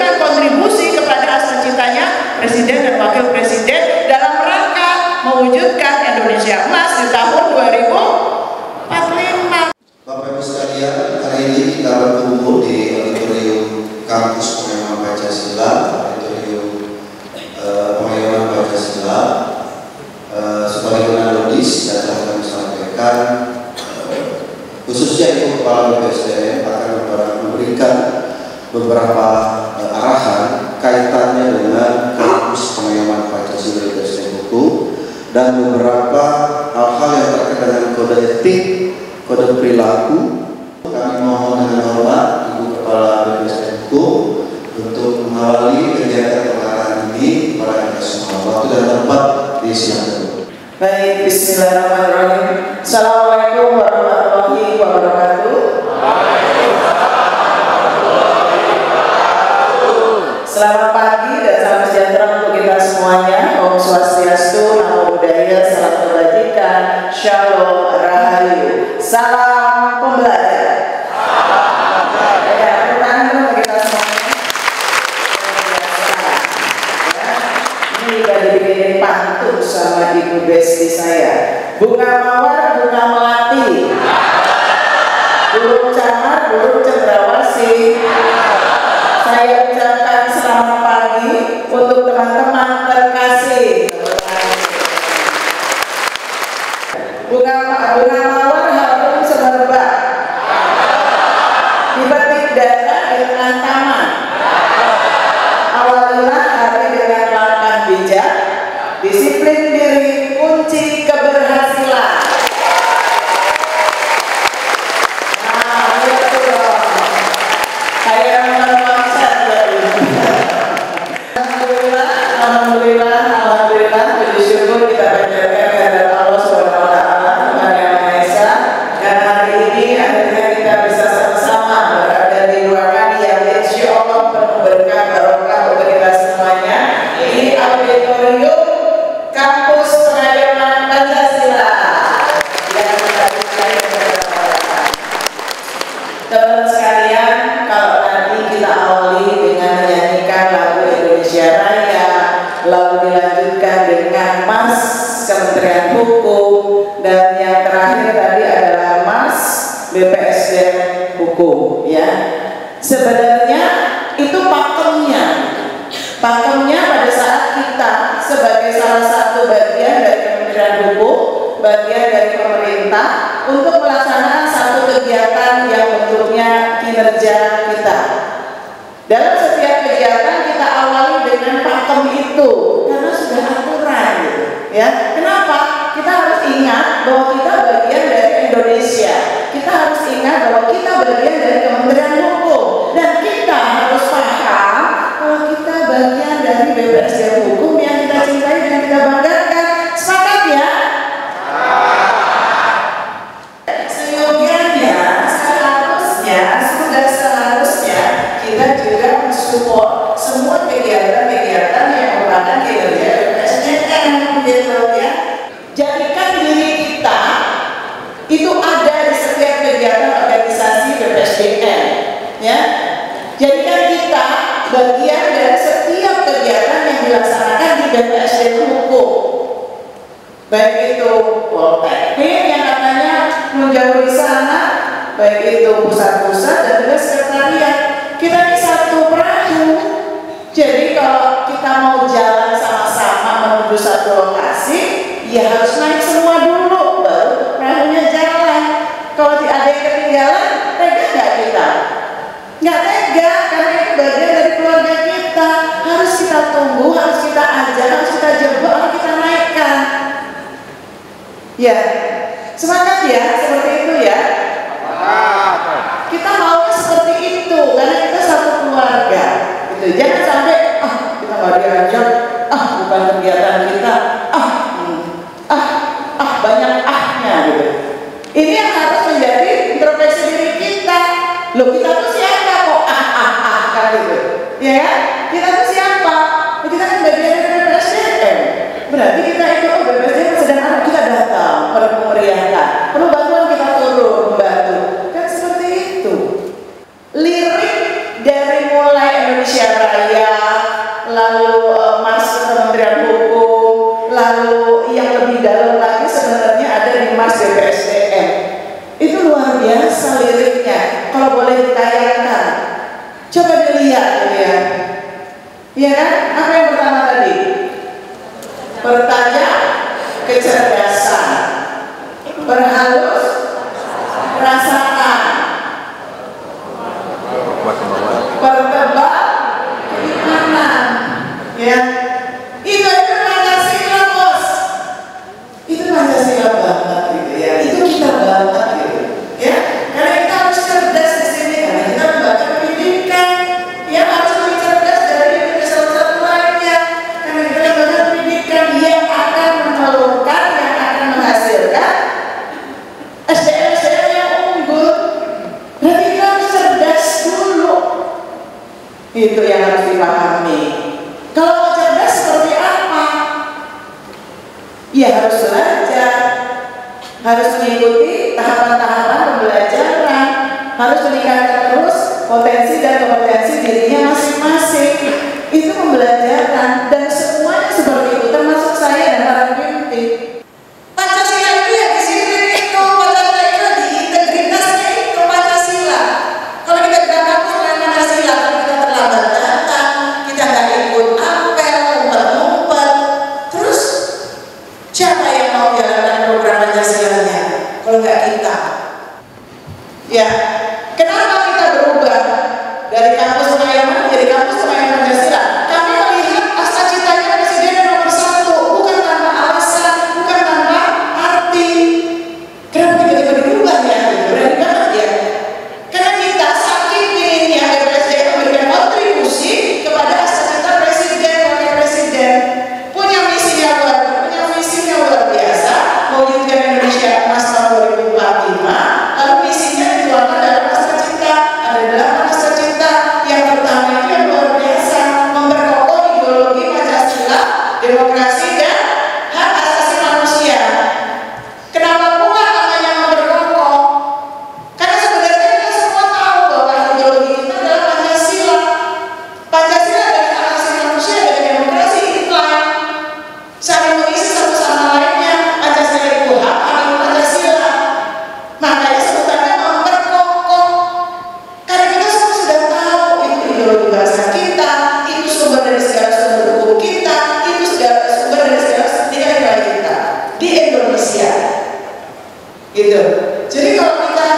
memberikan kontribusi kepada hasil cintanya Presiden dan Wakil Presiden dalam rangka mewujudkan Indonesia Emas di tahun 2045. Bapak Ibu sekalian, hari ini kita berkumpul di auditorium kampus Pengayoman Pancasila, auditorium Pengayoman Pancasila. Sebagaimana logis dan telah kami sampaikan, khususnya Ibu Kepala BPSDM akan memberikan beberapa arahan kaitannya dengan kampus Pengayoman Pancasila BPSDM Hukum dan beberapa hal-hal yang terkait dengan kode etik, kode perilaku. Kami mohon dengan hormat Ibu Kepala BPSDM Hukum untuk mengawali kegiatan pengarahan ini kepada kita semua. Waktu dan tempat disiapkan. Baik, bismillahirrahmanirrahim. Assalamualaikum warahmatullahi wabarakatuh. Selamat pagi dan salam sejahtera untuk kita semuanya. Om Swastiastu, Namo Buddhaya, salam kebajikan, Shalom, Rahayu. Salam pembelajar. Dibikinin pantun sama Ibu Besti saya. Bunga mawar, bunga melati, burung camar, burung cendrawasih. Saya ucapkan selamat pagi untuk teman-teman terkasih. Bunga mawar harum semerbak, dipetik dada dengan taman. Awalilah hari dengan langkah bijak, disiplin diri kunci keberhasilan. Nah, itu dong. Saya nonton konser tadi. Alhamdulillah, puji syukur kita panjatkan kehadirat Allah Subhanahu wa Ta'ala, Tuhan Yang Maha Esa. Dan hari ini akhirnya kita bisa sama-sama berada di ruangan yang insya Allah penuh berkah barokah untuk kita semuanya di auditorium Kampus Pengayoman Pancasila yang kita cintai bersama. Teman sekalian, kalau nanti kita awali dengan menyanyikan lagu Indonesia Raya, lalu dilanjutkan dengan Mas Kementerian Hukum, dan yang terakhir tadi adalah Mas BPSDM Hukum, ya. Sebenarnya itu pakemnya pada saat kita sebagai salah satu bagian dari Kementerian Hukum, bagian dari pemerintah, untuk melaksanakan satu kegiatan yang bentuknya kinerja kita. Dalam setiap kegiatan kita awali dengan pakem itu karena sudah aturan, gitu, ya. Kenapa? Kita harus ingat bahwa kita bagian dari Indonesia. Kita harus ingat bahwa kita bagian dari Kementerian Hukum, dan kita harus paham bahwa kita bagian dari BPSDM Hukum yang kita cintai dan kita banggakan. Sepakat ya? Seyogianya, sudah seharusnya kita juga mensupport semua kegiatan-kegiatan yang merupakan kinerja BPSDM, gitu ya. Jadikan diri kita itu ada di setiap kegiatan organisasi BPSDM, ya. Jadikan kita bagian dari setiap kegiatan yang dilaksanakan di BPSDM Hukum, baik itu Polteknik yang katanya menjauh di sana, baik itu pusat-pusat dan juga sekretariat. Kita ini satu perahu. Jadi kalau kita mau jalan sama-sama menuju satu lokasi, ya harus naik semua dulu, baru perahunya jalan. Kalau ada yang ketinggalan, tega nggak kita? Nggak tega, karena itu bagian dari keluarga kita. Harus kita tunggu, harus kita ajak, harus kita jemput, harus kita naikkan. Ya, semangat ya, seperti itu ya. Kita mau seperti itu, karena kita satu keluarga. Gitu. Jangan sampai, kita nggak diajak, bukan kegiatan kita, banyak ahnya gitu. Ini yang harus menjadi introspeksi diri kita. Loh, kita tuh siapa kok kan gitu, ya? Kita tuh siapa? Kita kan bagian dari BPSDM. Berarti kita itu BPSDM sedang ada, kita datang, memeriahkan. Perlu bantuan, kita turun membantu. Kan seperti itu. Lirik dari mulai Indonesia Raya Coba dilihat ya. Iya kan? Apa yang pertama tadi? Pertanyaan kecerdasan, perhalus perasaan, pertebal keimanan, ya. Itu Pancasila, bos. Itu Pancasila banget gitu ya. Itu kita banget gitu, ya. Karena kita harus cerdas di sini, karena kita membaca pendidikan, ya harus lebih cerdas dari satu lainnya. Karena kita membaca pendidikan yang akan memerlukan, yang akan menghasilkan SDM yang unggul. Berarti kita harus cerdas dulu. Itu yang harus dipahami. Kalau mau cerdas seperti apa? Ya harus belajar, harus mengikuti tahapan-tahapan pembelajaran, harus meningkatkan terus potensi dan kompetensi dirinya masing-masing. Itu pembelajaran dan semuanya seperti itu, termasuk saya dan para pemimpin. Pancasila itu ya disiplin itu, Pancasila itu di integritasnya itu Pancasila. Kalau kita tidak kampus dengan Pancasila, kalau kita terlambat datang, kita nggak ikut apel, ngumpet-ngumpet, terus siapa yang mau jalankan program Pancasila-nya? Kalau nggak kita. Ya, kenapa kita berubah dari kampus Senayan menjadi kampus Senayan Pancasila? Kami melihat cita-citanya Presiden nomor 1, bukan tanpa alasan, bukan tanpa arti. Kenapa tiba-tiba dirubah ya? Berani banget ya. Karena kita saking inginnya Presiden memberikan kontribusi kepada cita-cita Presiden, Wakil Presiden, punya visinya luar biasa, mewujudkan Indonesia Emas tahun 2045. Lalu visinya dituangkan dalam cita-cita. Ada 8 cita-cita. Yang pertama itu yang luar biasa, memperkokoh ideologi Pancasila, demokrasi dan hak asasi manusia. Kenapa pula namanya memperkokoh? Karena sebenarnya kita semua tahu bahwa ideologi kita adalah Pancasila. Pancasila adalah hak asasi manusia dan demokrasi iklan, saling mengisi satu sama lainnya. Pancasila itu hak, itu Pancasila. Makanya sebutannya memperkokoh. Karena kita semua sudah tahu itu ideologi bahasa kita, itu sumber dari segala sumber hukum kita, itu segala sumber dari segala nilai-nilai kita di Indonesia. Gitu. Jadi kalau kita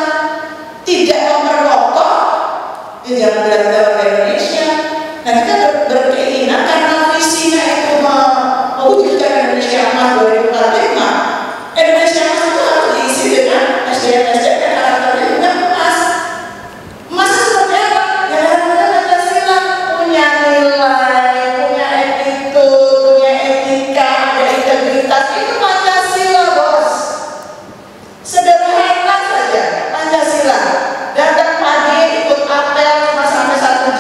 tidak memperkokoh, ya jangan bilang kita orang Indonesia. Nah kita berkeinginan karena visinya itu mewujudkan Indonesia Emas 2045. Indonesia Emas itu harus diisi dengan SDM dan karakternya juga emas. Emasnya seperti apa? Ya namanya Pancasila, punya nilai, punya attitude, punya etika, ada integritas. Itu Pancasila, bos. Sederhana saja Pancasila. Datang pagi ikut apel cuma sampai 1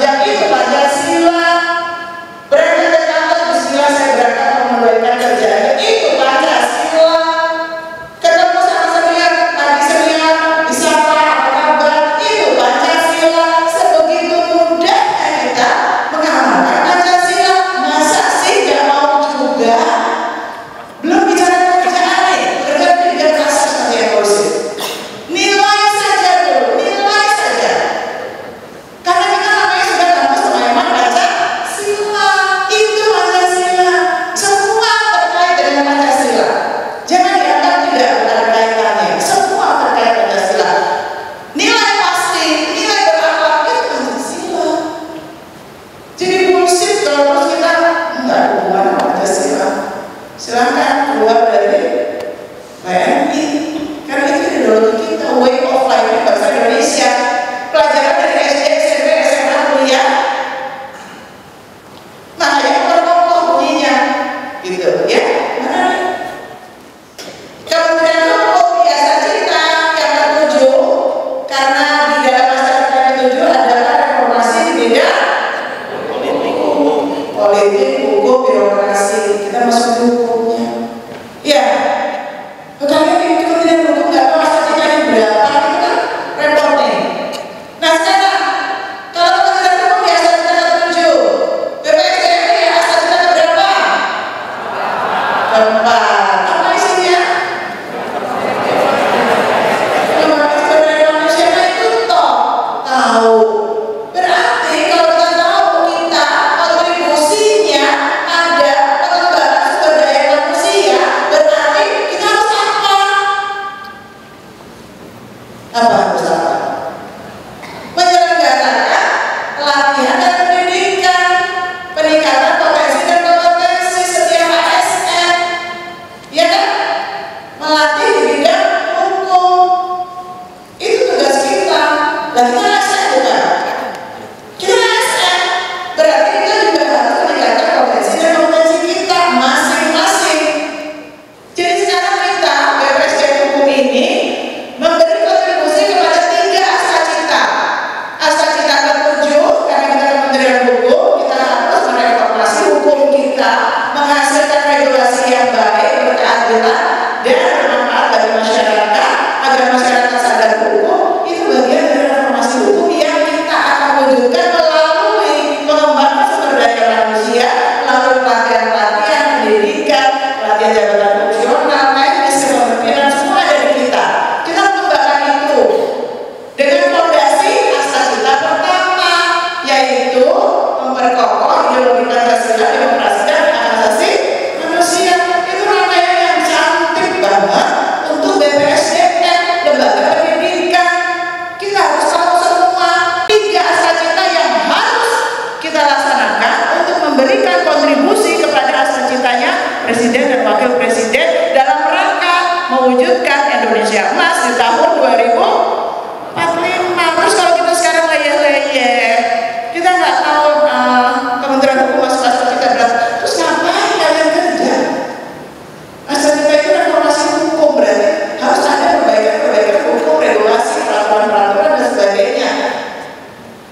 Lah kita ASN bukan? Kita ASN. Berarti kita juga harus meningkatkan kompetensi dan kompetensi kita masing-masing. Jadi sekarang kita BPSD Hukum ini memberi kontribusi kepada 3 asta-cita. Asta-cita ke-7, karena kita Kementerian Hukum, kita harus mereformasi hukum kita, menghasilkan regulasi yang baik, berkeadilan, dan bermanfaat bagi masyarakat, agar masyarakat sadar hukum. Itu bagian dari reformasi hukum yang kita akan wujudkan melalui pengembangan sumber daya manusia, melalui pelatihan-pelatihan, pendidikan, pelatihan jabatan fungsional, teknis, kepemimpinan, semua ada di kita. Kita mengembangkan itu dengan fondasi asta-cita pertama, yaitu memperkokoh ideologi Pancasila, demokrasi, dan hak asasi manusia. Itu rangkaian yang cantik banget untuk BPSDM, lembaga pendidikan. Kita harus tahu semua 3 asta-cita yang harus kita laksanakan untuk memberikan kontribusi kepada asta-citanya Presiden dan Wakil Presiden dalam rangka mewujudkan Indonesia Emas di tahun 2045. Terus kalau kita sekarang leyeh-leyeh, kita nggak tahu Kementerian Hukum masuk asta-cita berapa, terus ngapain kalian kerja? Asta-cita itu reformasi hukum, berarti harus ada perbaikan hukum, regulasi, peraturan-peraturan, dan sebagainya.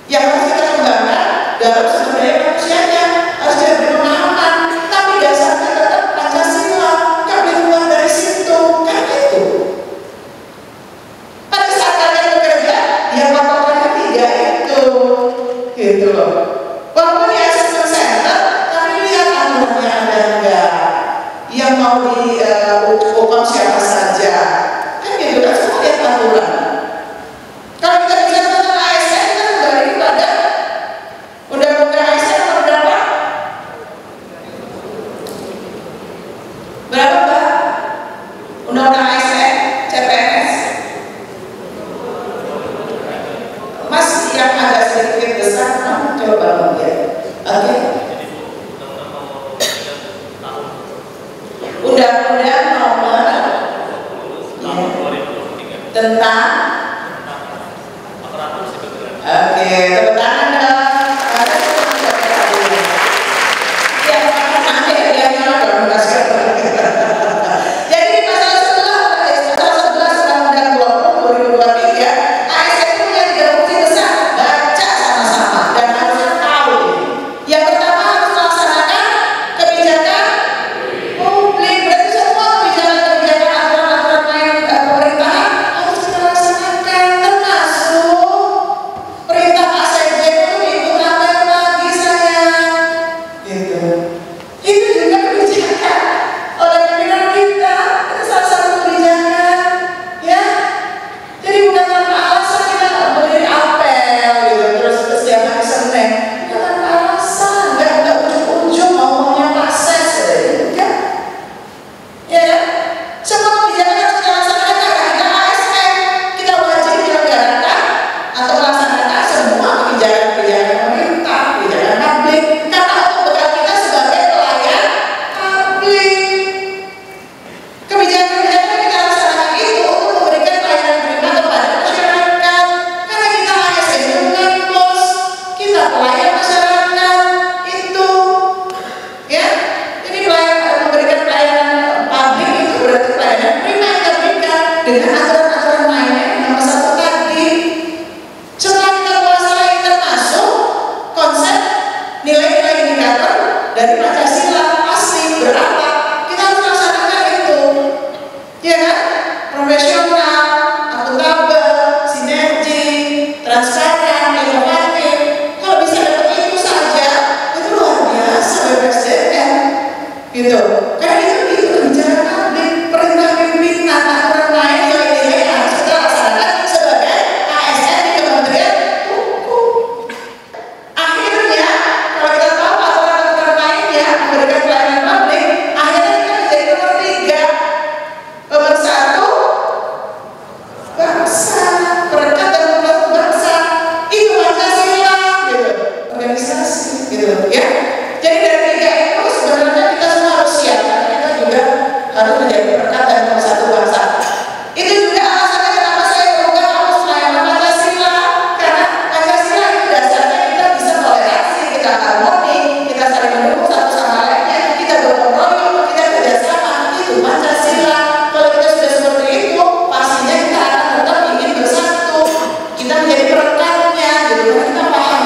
Yang harus kita kembangkan dalam sumber daya manusianya, harus diberi pemahaman, tapi dasarnya tetap Pancasila, nggak boleh keluar dari situ, kan itu. Pada saat kalian bekerja, yang patokannya 3 itu, gitu loh. Walaupun di assessment center, tapi lihat aturannya ada enggak, yang mau dihukum siapa saja, kan gitu kan, semua lihat aturan. Kalau kita bicara tentang ASN, kita kembali kepada Undang-Undang ASN nomor berapa? Berapa, Mbak? Undang-Undang ASN, CPNS. Mas yang agak sedikit besar, kamu coba bangun ya. Oke. Undang-Undang nomor tentang oke, tepuk tangan dong. Ya, nanti ya, jadi pasal 11 Undang-Undang 20 ASN itu punya 3 fungsi besar. Baca sama-sama dan harus tahu. Yang pertama harus melaksanakan kebijakan publik. Berarti semua kebijakan aturan-aturan main pemerintahan harus kita laksanakan, termasuk perintah Pak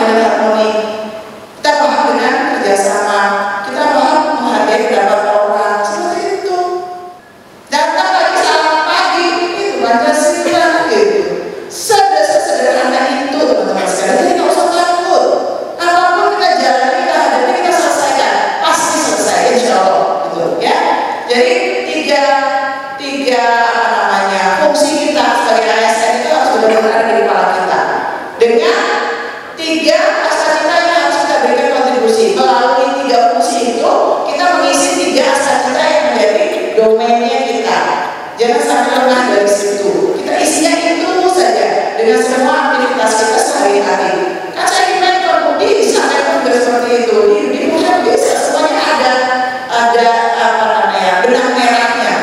dengan harmoni, kita paham dengan kerjasama, kita paham menghargai pendapat orang, seperti itu. Datang lagi selamat pagi, itu Pancasila gitu. Sederhana itu teman-teman sekalian. Jadi nggak usah takut. Apapun kita jalani, kita hadapi, kita selesaikan, pasti selesai, insya Allah, gitu ya. Jadi tiga fungsi kita sebagai ASN itu harus benar-benar ada di kepala kita. Dengan 3 cita-cita yang harus kita berikan kontribusi. Melalui 3 fungsi itu, kita mengisi 3 cita-cita yang menjadi domainnya kita. Jangan sampai lengah dari situ. Kita isinya itu saja dengan semua aktivitas kita sehari-hari. Kan saya di mentor bisa kan juga seperti itu. Di bukan bisa, semuanya ada benang merahnya.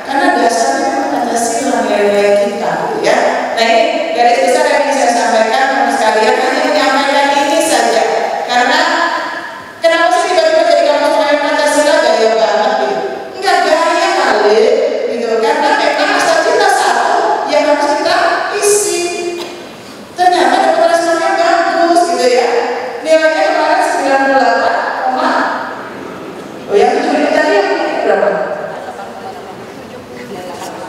Karena dasarnya Pancasila, nilai-nilai kita, gitu ya. Nah ini garis besar yang ingin saya sampaikan teman sekalian, hanya menyampaikan ini saja. Karena kenapa sih tiba-tiba jadi kampus pemain Pancasila gaya banget gitu? Enggak gaya kali, gitu. Karena memang cita-cita satu yang harus kita isi. Ternyata dapat responnya bagus, gitu ya. Nilainya kemarin 98, oh yang 7 ini tadi yang berapa?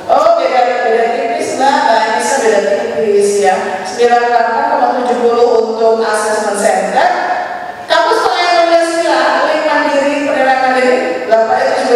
Oh beda tipis lah, Anissa beda tipis ya. 98,70 untuk assessment center. Kampus pelayanan Pancasila, Link Mandiri, Penilaian Mandiri, 8 itu